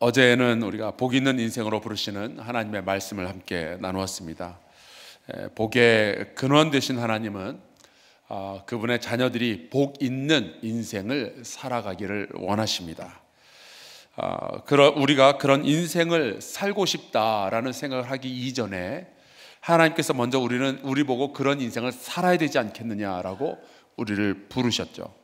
어제는 우리가 복 있는 인생으로 부르시는 하나님의 말씀을 함께 나누었습니다. 복의 근원 되신 하나님은 그분의 자녀들이 복 있는 인생을 살아가기를 원하십니다. 우리가 그런 인생을 살고 싶다라는 생각을 하기 이전에 하나님께서 먼저 우리 보고 그런 인생을 살아야 되지 않겠느냐라고 우리를 부르셨죠.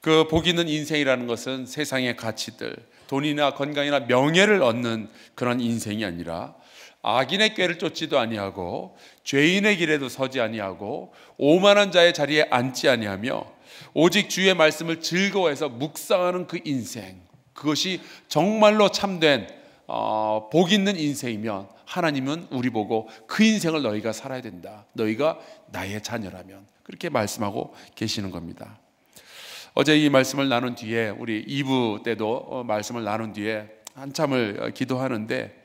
그 복 있는 인생이라는 것은 세상의 가치들, 돈이나 건강이나 명예를 얻는 그런 인생이 아니라 악인의 꾀를 쫓지도 아니하고 죄인의 길에도 서지 아니하고 오만한 자의 자리에 앉지 아니하며 오직 주의 말씀을 즐거워해서 묵상하는 그 인생, 그것이 정말로 참된 복 있는 인생이면 하나님은 우리 보고 그 인생을 너희가 살아야 된다, 너희가 나의 자녀라면, 그렇게 말씀하고 계시는 겁니다. 어제 이 말씀을 나눈 뒤에 우리 2부 때도 말씀을 나눈 뒤에 한참을 기도하는데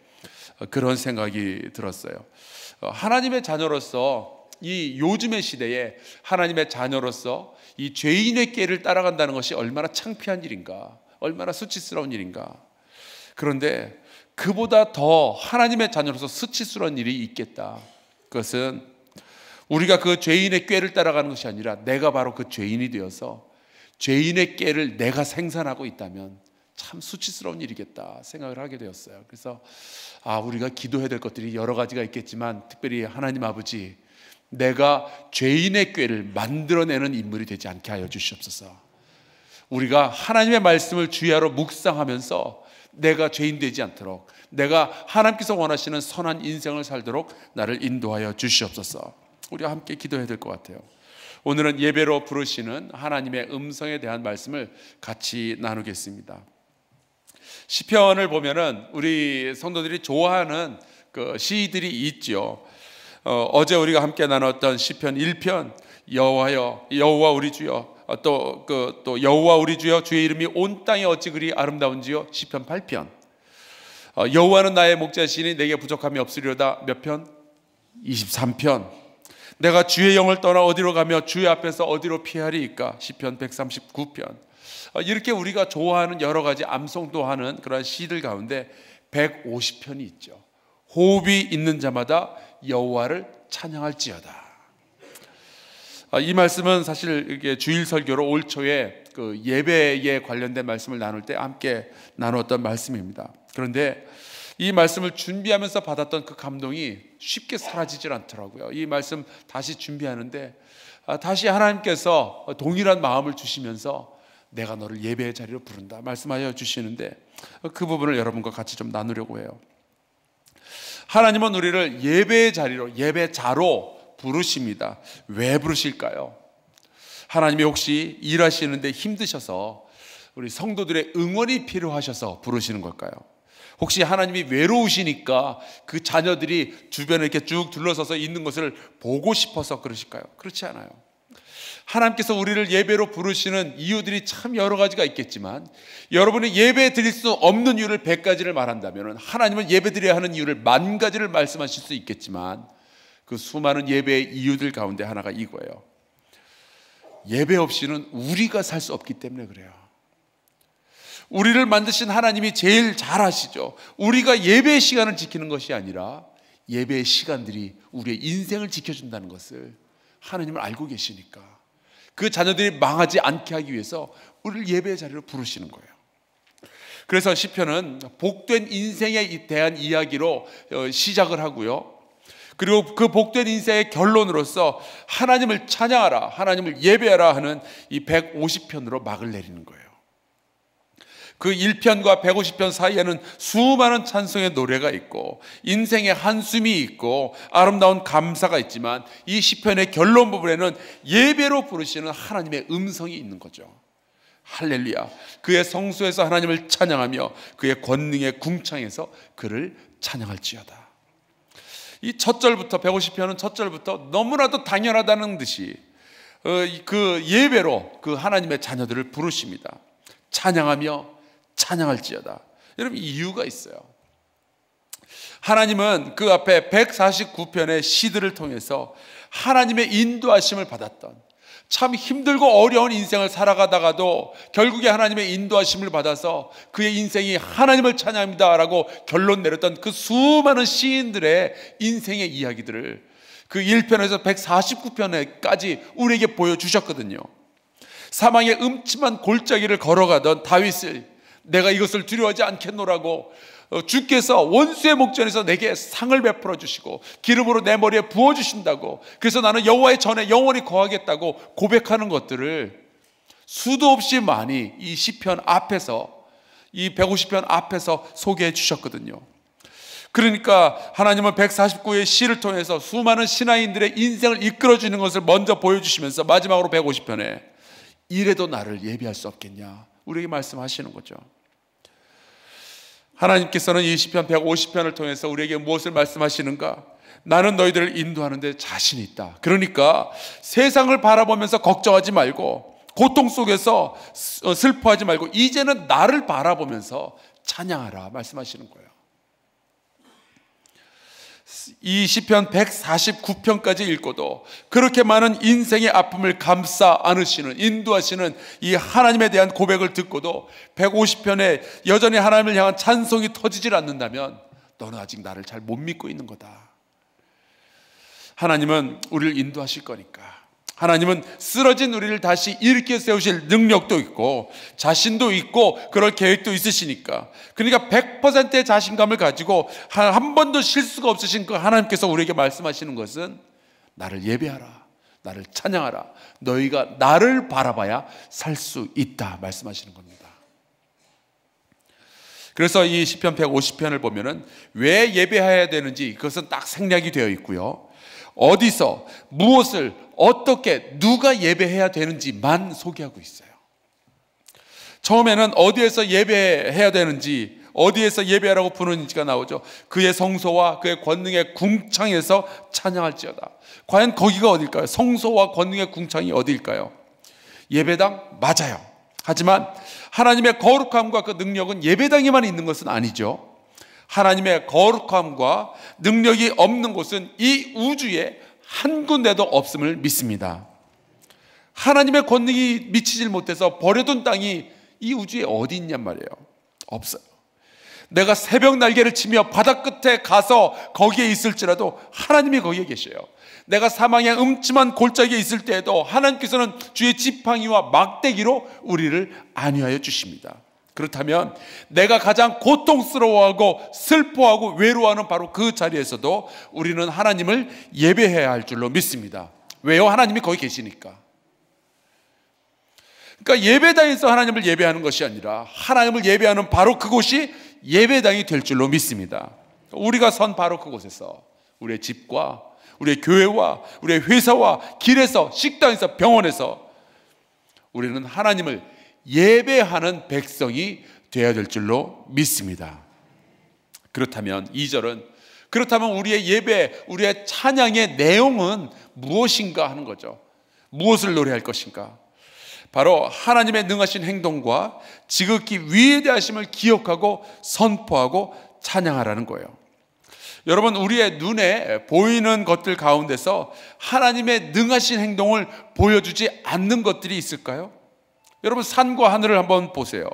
그런 생각이 들었어요. 하나님의 자녀로서 이 요즘의 시대에 하나님의 자녀로서 이 죄인의 꾀를 따라간다는 것이 얼마나 창피한 일인가, 얼마나 수치스러운 일인가. 그런데 그보다 더 하나님의 자녀로서 수치스러운 일이 있겠다. 그것은 우리가 그 죄인의 꾀를 따라가는 것이 아니라 내가 바로 그 죄인이 되어서 죄인의 꾀를 내가 생산하고 있다면 참 수치스러운 일이겠다 생각을 하게 되었어요. 그래서 우리가 기도해야 될 것들이 여러 가지가 있겠지만 특별히 하나님 아버지, 내가 죄인의 꾀를 만들어내는 인물이 되지 않게 하여 주시옵소서. 우리가 하나님의 말씀을 주야로 묵상하면서 내가 죄인 되지 않도록, 내가 하나님께서 원하시는 선한 인생을 살도록 나를 인도하여 주시옵소서. 우리가 함께 기도해야 될 것 같아요. 오늘은 예배로 부르시는 하나님의 음성에 대한 말씀을 같이 나누겠습니다. 시편을 보면은 우리 성도들이 좋아하는 그 시들이 있죠. 어제 우리가 함께 나눴던 시편 1편, 여호와여, 여호와 우리 주여, 또 여호와 우리 주여, 주의 이름이 온 땅에 어찌 그리 아름다운지요. 시편 8편, 여호와는 나의 목자시니 내게 부족함이 없으리로다. 몇 편? 23편. 내가 주의 영을 떠나 어디로 가며 주의 앞에서 어디로 피하리이까. 시편 139편. 이렇게 우리가 좋아하는 여러 가지 암송도 하는 그런 시들 가운데 150편이 있죠. 호흡이 있는 자마다 여호와를 찬양할지어다. 이 말씀은 사실 이게 주일 설교로 올 초에 그 예배에 관련된 말씀을 나눌 때 함께 나누었던 말씀입니다. 그런데 이 말씀을 준비하면서 받았던 그 감동이 쉽게 사라지질 않더라고요. 이 말씀 다시 준비하는데 다시 하나님께서 동일한 마음을 주시면서 내가 너를 예배의 자리로 부른다 말씀하여 주시는데 그 부분을 여러분과 같이 좀 나누려고 해요. 하나님은 우리를 예배의 자리로, 예배자로 부르십니다. 왜 부르실까요? 하나님이 혹시 일하시는데 힘드셔서 우리 성도들의 응원이 필요하셔서 부르시는 걸까요? 혹시 하나님이 외로우시니까 그 자녀들이 주변에 이렇게 쭉 둘러서서 있는 것을 보고 싶어서 그러실까요? 그렇지 않아요. 하나님께서 우리를 예배로 부르시는 이유들이 참 여러 가지가 있겠지만, 여러분이 예배 드릴 수 없는 이유를 100가지를 말한다면 하나님은 예배 드려야 하는 이유를 10,000가지를 말씀하실 수 있겠지만, 그 수많은 예배의 이유들 가운데 하나가 이거예요. 예배 없이는 우리가 살 수 없기 때문에 그래요. 우리를 만드신 하나님이 제일 잘 아시죠. 우리가 예배의 시간을 지키는 것이 아니라 예배의 시간들이 우리의 인생을 지켜준다는 것을 하나님을 알고 계시니까 그 자녀들이 망하지 않게 하기 위해서 우리를 예배의 자리로 부르시는 거예요. 그래서 시편은 복된 인생에 대한 이야기로 시작을 하고요. 그리고 그 복된 인생의 결론으로서 하나님을 찬양하라, 하나님을 예배하라 하는 이 150편으로 막을 내리는 거예요. 그 1편과 150편 사이에는 수많은 찬송의 노래가 있고 인생의 한숨이 있고 아름다운 감사가 있지만 이 시편의 결론 부분에는 예배로 부르시는 하나님의 음성이 있는 거죠. 할렐루야. 그의 성소에서 하나님을 찬양하며 그의 권능의 궁창에서 그를 찬양할지어다. 이 첫 절부터, 150편은 첫 절부터 너무나도 당연하다는 듯이 그 예배로 그 하나님의 자녀들을 부르십니다. 찬양하며 찬양할지어다. 여러분, 이유가 있어요. 하나님은 그 앞에 149편의 시들을 통해서 하나님의 인도하심을 받았던, 참 힘들고 어려운 인생을 살아가다가도 결국에 하나님의 인도하심을 받아서 그의 인생이 하나님을 찬양합니다라고 결론 내렸던 그 수많은 시인들의 인생의 이야기들을 그 1편에서 149편에까지 우리에게 보여주셨거든요. 사망의 음침한 골짜기를 걸어가던 다윗을 내가 이것을 두려워하지 않겠노라고 주께서 원수의 목전에서 내게 상을 베풀어 주시고 기름으로 내 머리에 부어주신다고, 그래서 나는 여호와의 전에 영원히 거하겠다고 고백하는 것들을 수도 없이 많이 이 시편 앞에서, 이 150편 앞에서 소개해 주셨거든요. 그러니까 하나님은 149의 시를 통해서 수많은 신앙인들의 인생을 이끌어주는 것을 먼저 보여주시면서 마지막으로 150편에 이래도 나를 예비할 수 없겠냐 우리에게 말씀하시는 거죠. 하나님께서는 이 시편 150편을 통해서 우리에게 무엇을 말씀하시는가? 나는 너희들을 인도하는데 자신 있다. 그러니까 세상을 바라보면서 걱정하지 말고 고통 속에서 슬퍼하지 말고 이제는 나를 바라보면서 찬양하라 말씀하시는 거예요. 이 시편 149편까지 읽고도 그렇게 많은 인생의 아픔을 감싸 안으시는, 인도하시는 이 하나님에 대한 고백을 듣고도 150편에 여전히 하나님을 향한 찬송이 터지질 않는다면 너는 아직 나를 잘 못 믿고 있는 거다. 하나님은 우리를 인도하실 거니까, 하나님은 쓰러진 우리를 다시 일으켜 세우실 능력도 있고 자신도 있고 그럴 계획도 있으시니까, 그러니까 100%의 자신감을 가지고 한 번도 실수가 없으신 그 하나님께서 우리에게 말씀하시는 것은 나를 예배하라, 나를 찬양하라, 너희가 나를 바라봐야 살 수 있다 말씀하시는 겁니다. 그래서 이 시편 150편을 보면은 왜 예배해야 되는지 그것은 딱 생략이 되어 있고요, 어디서 무엇을 어떻게 누가 예배해야 되는지만 소개하고 있어요. 처음에는 어디에서 예배해야 되는지, 어디에서 예배하라고 부르는지가 나오죠. 그의 성소와 그의 권능의 궁창에서 찬양할지어다. 과연 거기가 어딜까요? 성소와 권능의 궁창이 어디일까요? 예배당 맞아요. 하지만 하나님의 거룩함과 그 능력은 예배당에만 있는 것은 아니죠. 하나님의 거룩함과 능력이 없는 곳은 이 우주에 한 군데도 없음을 믿습니다. 하나님의 권능이 미치질 못해서 버려둔 땅이 이 우주에 어디 있냔 말이에요. 없어요. 내가 새벽 날개를 치며 바다 끝에 가서 거기에 있을지라도 하나님이 거기에 계셔요. 내가 사망의 음침한 골짜기에 있을 때에도 하나님께서는 주의 지팡이와 막대기로 우리를 안위하여 주십니다. 그렇다면 내가 가장 고통스러워하고 슬퍼하고 외로워하는 바로 그 자리에서도 우리는 하나님을 예배해야 할 줄로 믿습니다. 왜요? 하나님이 거기 계시니까. 그러니까 예배당에서 하나님을 예배하는 것이 아니라 하나님을 예배하는 바로 그곳이 예배당이 될 줄로 믿습니다. 우리가 선 바로 그곳에서 우리의 집과 우리의 교회와 우리의 회사와 길에서 식당에서 병원에서 우리는 하나님을 예배하는 백성이 되어야 될 줄로 믿습니다. 그렇다면 2절은 그렇다면 우리의 예배, 우리의 찬양의 내용은 무엇인가 하는 거죠. 무엇을 노래할 것인가? 바로 하나님의 능하신 행동과 지극히 위대하심을 기억하고 선포하고 찬양하라는 거예요. 여러분, 우리의 눈에 보이는 것들 가운데서 하나님의 능하신 행동을 보여주지 않는 것들이 있을까요? 여러분, 산과 하늘을 한번 보세요.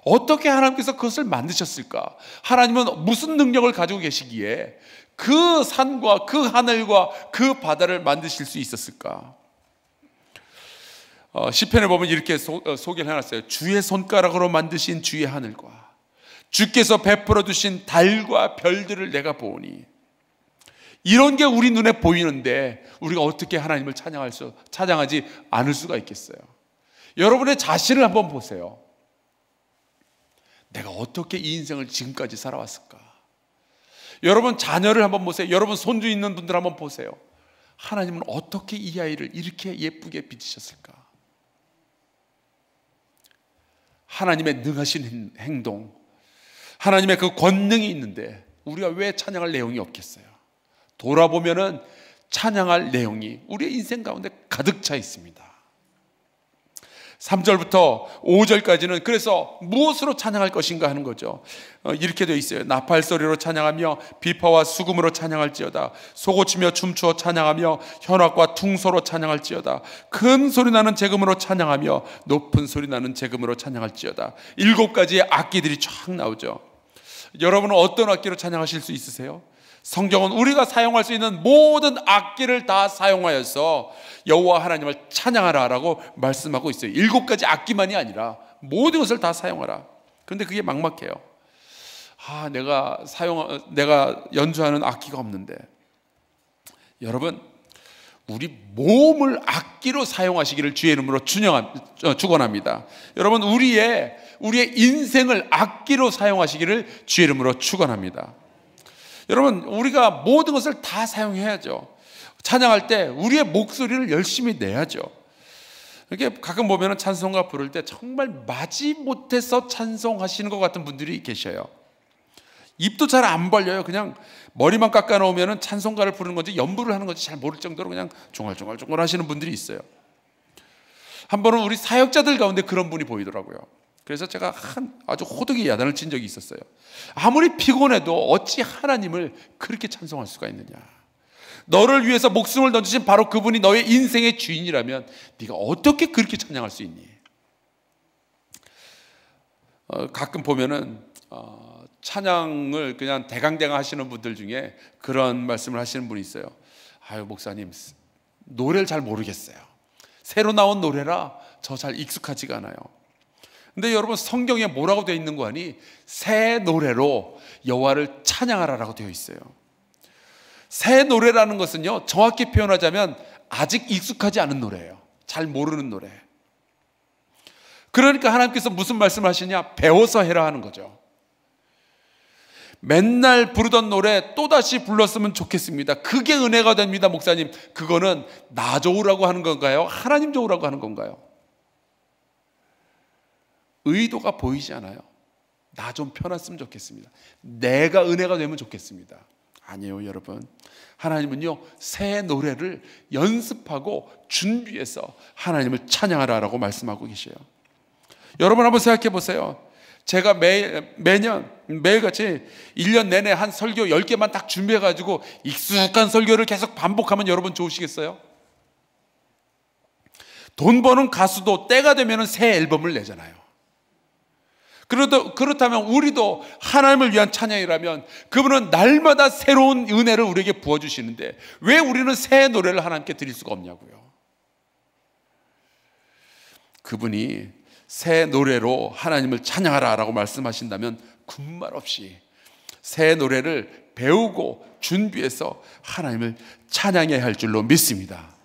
어떻게 하나님께서 그것을 만드셨을까? 하나님은 무슨 능력을 가지고 계시기에 그 산과 그 하늘과 그 바다를 만드실 수 있었을까? 시편에 보면 이렇게 소개를 해놨어요. 주의 손가락으로 만드신 주의 하늘과 주께서 베풀어 두신 달과 별들을 내가 보니. 이런 게 우리 눈에 보이는데 우리가 어떻게 하나님을 찬양하지 않을 수가 있겠어요? 여러분의 자신을 한번 보세요. 내가 어떻게 이 인생을 지금까지 살아왔을까? 여러분 자녀를 한번 보세요. 여러분 손주 있는 분들 한번 보세요. 하나님은 어떻게 이 아이를 이렇게 예쁘게 빚으셨을까? 하나님의 능하신 행동, 하나님의 그 권능이 있는데 우리가 왜 찬양할 내용이 없겠어요? 돌아보면은 찬양할 내용이 우리의 인생 가운데 가득 차 있습니다. 3절부터 5절까지는 그래서 무엇으로 찬양할 것인가 하는 거죠. 이렇게 되어 있어요. 나팔 소리로 찬양하며 비파와 수금으로 찬양할지어다. 소고치며 춤추어 찬양하며 현악과 퉁소로 찬양할지어다. 큰 소리 나는 제금으로 찬양하며 높은 소리 나는 제금으로 찬양할지어다. 7가지의 악기들이 쫙 나오죠. 여러분은 어떤 악기로 찬양하실 수 있으세요? 성경은 우리가 사용할 수 있는 모든 악기를 다 사용하여서 여호와 하나님을 찬양하라라고 말씀하고 있어요. 7가지 악기만이 아니라 모든 것을 다 사용하라. 그런데 그게 막막해요. 내가 연주하는 악기가 없는데. 여러분, 우리 몸을 악기로 사용하시기를 주의 이름으로 축원합니다. 여러분, 우리의 인생을 악기로 사용하시기를 주의 이름으로 축원합니다. 여러분, 우리가 모든 것을 다 사용해야죠. 찬양할 때 우리의 목소리를 열심히 내야죠. 이렇게 가끔 보면 찬송가 부를 때 정말 마지못해서 찬송하시는 것 같은 분들이 계셔요. 입도 잘 안 벌려요. 그냥 머리만 깎아 놓으면 찬송가를 부르는 건지 연부를 하는 건지 잘 모를 정도로 그냥 종알종알 하시는 분들이 있어요. 한 번은 우리 사역자들 가운데 그런 분이 보이더라고요. 그래서 제가 아주 호되게 야단을 친 적이 있었어요. 아무리 피곤해도 어찌 하나님을 그렇게 찬송할 수가 있느냐. 너를 위해서 목숨을 던지신 바로 그분이 너의 인생의 주인이라면 네가 어떻게 그렇게 찬양할 수 있니? 가끔 보면은 찬양을 그냥 대강대강 하시는 분들 중에 그런 말씀을 하시는 분이 있어요. 아유, 목사님, 노래를 잘 모르겠어요. 새로 나온 노래라 저 잘 익숙하지가 않아요. 근데 여러분, 성경에 뭐라고 되어 있는 거 아니? 새 노래로 여호와를 찬양하라라고 되어 있어요. 새 노래라는 것은요, 정확히 표현하자면 아직 익숙하지 않은 노래예요. 잘 모르는 노래. 그러니까 하나님께서 무슨 말씀을 하시냐? 배워서 해라 하는 거죠. 맨날 부르던 노래 또다시 불렀으면 좋겠습니다. 그게 은혜가 됩니다. 목사님, 그거는 나 좋으라고 하는 건가요? 하나님 좋으라고 하는 건가요? 의도가 보이지 않아요. 나 좀 편했으면 좋겠습니다. 내가 은혜가 되면 좋겠습니다. 아니에요, 여러분. 하나님은요, 새 노래를 연습하고 준비해서 하나님을 찬양하라라고 말씀하고 계셔요. 여러분 한번 생각해 보세요. 제가 매일같이 1년 내내 한 설교 10개만 딱 준비해가지고 익숙한 설교를 계속 반복하면 여러분 좋으시겠어요? 돈 버는 가수도 때가 되면 새 앨범을 내잖아요. 그렇다면 우리도 하나님을 위한 찬양이라면 그분은 날마다 새로운 은혜를 우리에게 부어주시는데 왜 우리는 새 노래를 하나님께 드릴 수가 없냐고요. 그분이 새 노래로 하나님을 찬양하라 라고 말씀하신다면 군말 없이 새 노래를 배우고 준비해서 하나님을 찬양해야 할 줄로 믿습니다.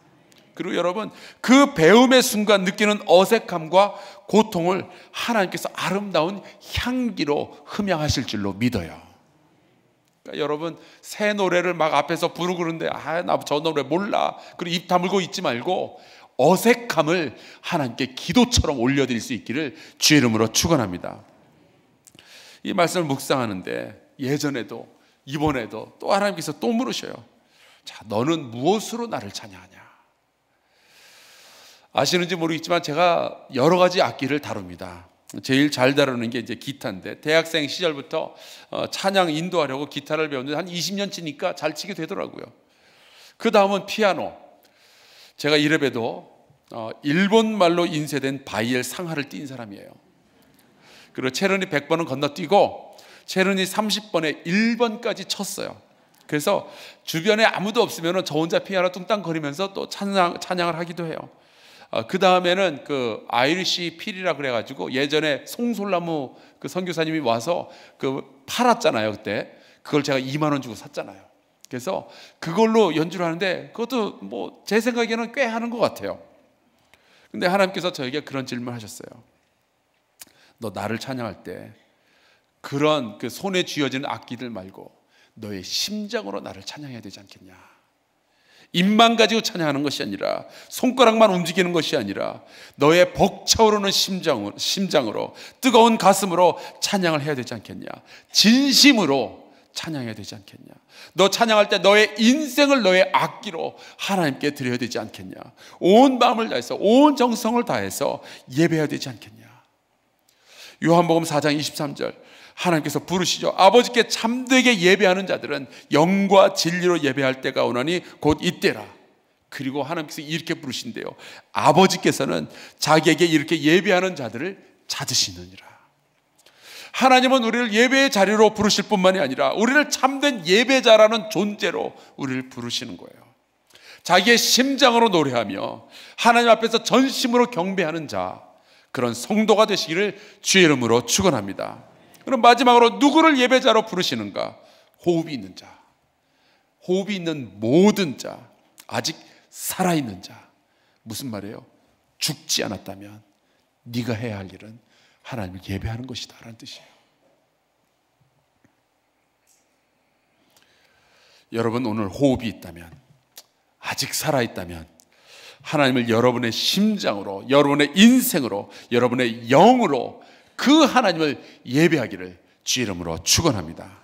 그리고 여러분, 그 배움의 순간 느끼는 어색함과 고통을 하나님께서 아름다운 향기로 흠양하실 줄로 믿어요. 그러니까 여러분, 새 노래를 막 앞에서 부르고 그러는데 나 저 노래 몰라, 그리고 입 다물고 있지 말고 어색함을 하나님께 기도처럼 올려드릴 수 있기를 주의 이름으로 축원합니다. 이 말씀을 묵상하는데 예전에도 이번에도 또 하나님께서 또 물으셔요. 자, 너는 무엇으로 나를 찬양하냐? 아시는지 모르겠지만 제가 여러 가지 악기를 다룹니다. 제일 잘 다루는 게 이제 기타인데, 대학생 시절부터 찬양 인도하려고 기타를 배웠는데 한 20년치니까 잘 치게 되더라고요. 그 다음은 피아노. 제가 이래봬도 일본 말로 인쇄된 바이엘 상하를 띈 사람이에요. 그리고 체르니 100번은 건너뛰고 체르니 30번에 1번까지 쳤어요. 그래서 주변에 아무도 없으면 저 혼자 피아노 뚱땅거리면서 또 찬양을 하기도 해요. 그 다음에는 그 아이리시 필이라 그래가지고 예전에 송솔나무 그 선교사님이 와서 그 팔았잖아요. 그때 그걸 제가 2만 원 주고 샀잖아요. 그래서 그걸로 연주를 하는데 그것도 뭐 제 생각에는 꽤 하는 것 같아요. 근데 하나님께서 저에게 그런 질문을 하셨어요. 너 나를 찬양할 때 그런 그 손에 쥐어지는 악기들 말고 너의 심장으로 나를 찬양해야 되지 않겠냐? 입만 가지고 찬양하는 것이 아니라, 손가락만 움직이는 것이 아니라 너의 벅차오르는 심장으로 뜨거운 가슴으로 찬양을 해야 되지 않겠냐? 진심으로 찬양해야 되지 않겠냐? 너 찬양할 때 너의 인생을 너의 악기로 하나님께 드려야 되지 않겠냐? 온 마음을 다해서 온 정성을 다해서 예배해야 되지 않겠냐? 요한복음 4장 23절 하나님께서 부르시죠. 아버지께 참되게 예배하는 자들은 영과 진리로 예배할 때가 오나니 곧 이때라. 그리고 하나님께서 이렇게 부르신대요. 아버지께서는 자기에게 이렇게 예배하는 자들을 찾으시느니라. 하나님은 우리를 예배의 자리로 부르실 뿐만이 아니라 우리를 참된 예배자라는 존재로 우리를 부르시는 거예요. 자기의 심장으로 노래하며 하나님 앞에서 전심으로 경배하는 자, 그런 성도가 되시기를 주의 이름으로 축원합니다. 그럼 마지막으로 누구를 예배자로 부르시는가? 호흡이 있는 자, 호흡이 있는 모든 자, 아직 살아있는 자. 무슨 말이에요? 죽지 않았다면 네가 해야 할 일은 하나님을 예배하는 것이다 라는 뜻이에요. 여러분, 오늘 호흡이 있다면, 아직 살아있다면 하나님을 여러분의 심장으로, 여러분의 인생으로, 여러분의 영으로 그 하나님을 예배하기를 주의 이름으로 축원합니다.